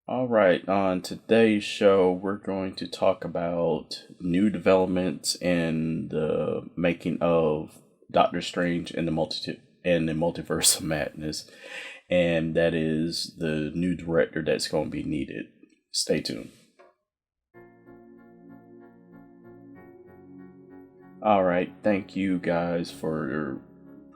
All right, on today's show, we're going to talk about new developments in the making of Doctor Strange and the Multiverse of Madness, and that is the new director that's going to be needed. Stay tuned. All right, thank you guys for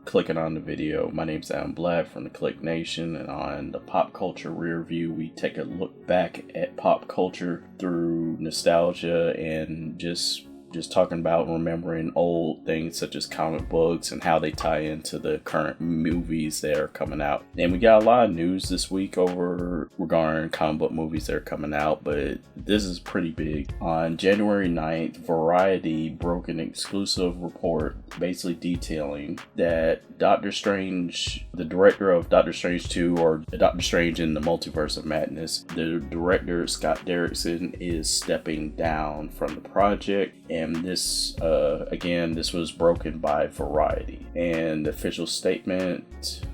clicking on the video. My name's Adam Black from the Click Nation, and on the Pop Culture Rear View, we take a look back at pop culture through nostalgia and just talking about remembering old things such as comic books and how they tie into the current movies that are coming out. And we got a lot of news this week regarding comic book movies that are coming out, but this is pretty big. On January 9th, Variety broke an exclusive report basically detailing that Doctor Strange, the director of Doctor Strange 2 or Doctor Strange in the Multiverse of Madness, the director Scott Derrickson is stepping down from the project. And this was broken by Variety. And the official statement,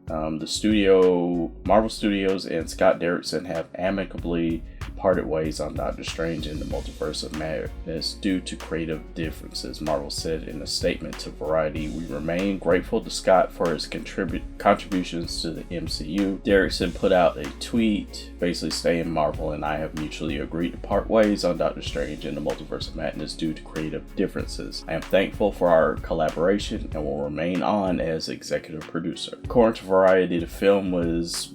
Marvel Studios and Scott Derrickson have amicably parted ways on Doctor Strange in the Multiverse of Madness due to creative differences, Marvel said in a statement to Variety. We remain grateful to Scott for his contributions to the MCU. Derrickson put out a tweet basically saying Marvel and I have mutually agreed to part ways on Doctor Strange in the Multiverse of Madness due to creative differences. I am thankful for our collaboration and will remain on as executive producer. According to Variety, the film was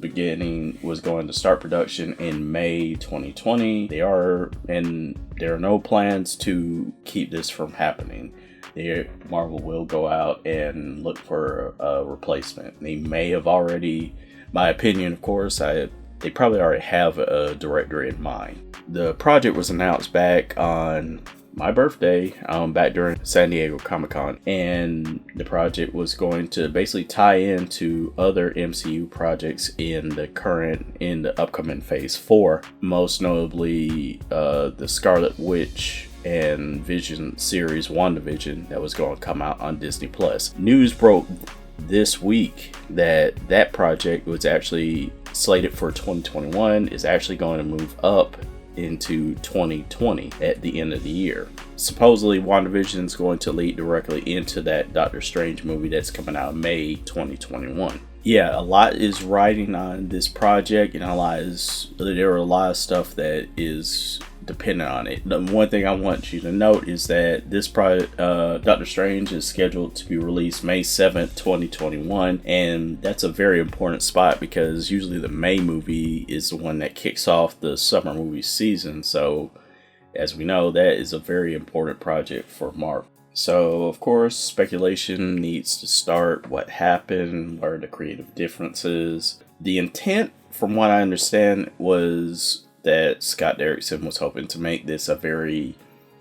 going to start production in May 2020. There are no plans to keep this from happening. Marvel will go out and look for a replacement. They may have already, my opinion, of course, they probably already have a director in mind. The project was announced back on my birthday, back during San Diego Comic-Con, and the project was going to basically tie into other MCU projects in the upcoming Phase 4, most notably the Scarlet Witch and Vision series WandaVision that was going to come out on Disney+. News broke this week that project was actually slated for 2021, is actually going to move up into 2020 at the end of the year. Supposedly WandaVision is going to lead directly into that Doctor Strange movie that's coming out May 2021. Yeah, a lot is riding on this project, and there are a lot of stuff that is dependent on it. The one thing I want you to note is that this Doctor Strange is scheduled to be released May 7th, 2021, and that's a very important spot because usually the May movie is the one that kicks off the summer movie season. So, as we know, that is a very important project for Marvel. So, of course, speculation needs to start. What happened? What are the creative differences? The intent, from what I understand, was that Scott Derrickson was hoping to make this a very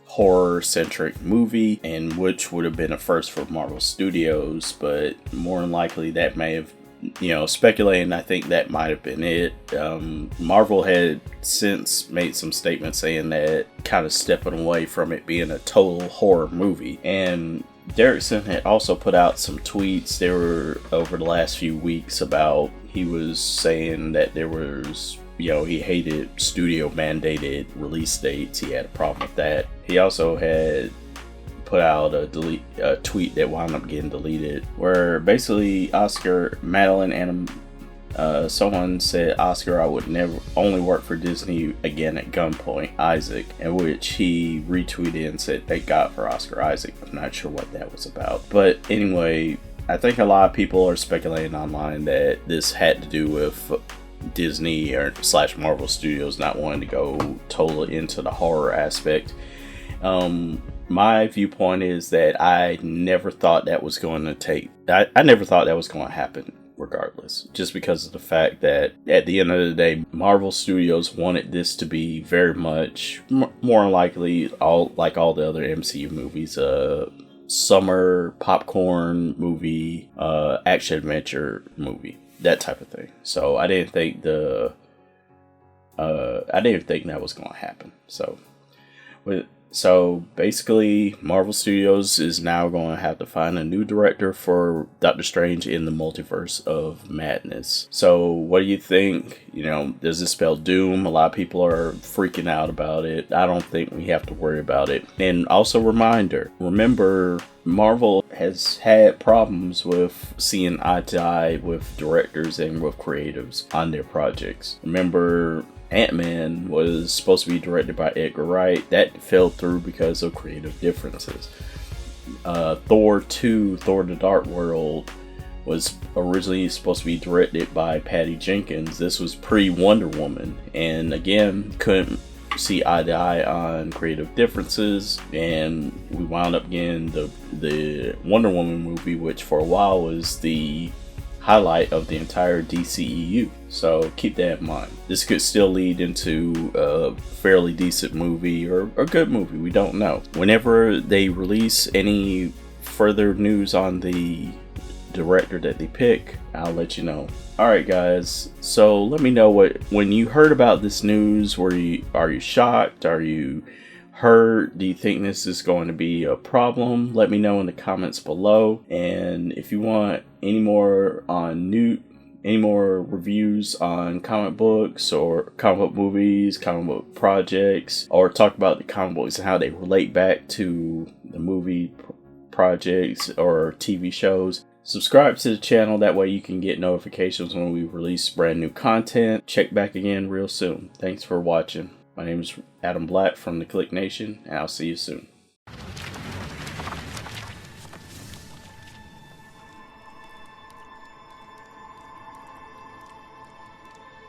horror-centric movie, and which would have been a first for Marvel Studios, but more than likely that may have, speculating, I think that might have been it. Marvel had since made some statements saying that kind of stepping away from it being a total horror movie. And Derrickson had also put out some tweets there were over the last few weeks about, he was saying that there was, he hated studio mandated release dates. He had a problem with that. He also had put out a tweet that wound up getting deleted, where basically Madeline and someone said, Oscar, I would never only work for Disney again at gunpoint, Isaac, in which he retweeted and said, thank God for Oscar Isaac. I'm not sure what that was about. But anyway, I think a lot of people are speculating online that this had to do with Disney or / Marvel Studios not wanting to go totally into the horror aspect. My viewpoint is that I never thought that was going to happen regardless, just because of the fact that at the end of the day, Marvel Studios wanted this to be very much more likely all the other MCU movies, summer popcorn movie, action adventure movie, that type of thing. So I didn't think that was going to happen. So So basically, Marvel Studios is now going to have to find a new director for Doctor Strange in the Multiverse of Madness. So what do you think? Does this spell doom? A lot of people are freaking out about it. I don't think we have to worry about it. And also remember, Marvel has had problems with seeing eye to eye with directors and with creatives on their projects. Remember, Ant-Man was supposed to be directed by Edgar Wright. That fell through because of creative differences. Thor 2, Thor the Dark World, was originally supposed to be directed by Patty Jenkins. This was pre-Wonder Woman. And again, couldn't see eye to eye on creative differences. And we wound up getting the Wonder Woman movie, which for a while was the highlight of the entire DCEU. So keep that in mind. This could still lead into a fairly decent movie or a good movie. We don't know. Whenever they release any further news on the director that they pick, I'll let you know. Alright guys, so let me know when you heard about this news, are you shocked? Are you hurt? Do you think this is going to be a problem? Let me know in the comments below. And if you want any more reviews on comic books or comic book movies, comic book projects, or talk about the comic books and how they relate back to the movie projects or TV shows, subscribe to the channel. That way you can get notifications when we release brand new content. Check back again real soon. Thanks for watching. My name is Adam Black from the Click Nation, and I'll see you soon.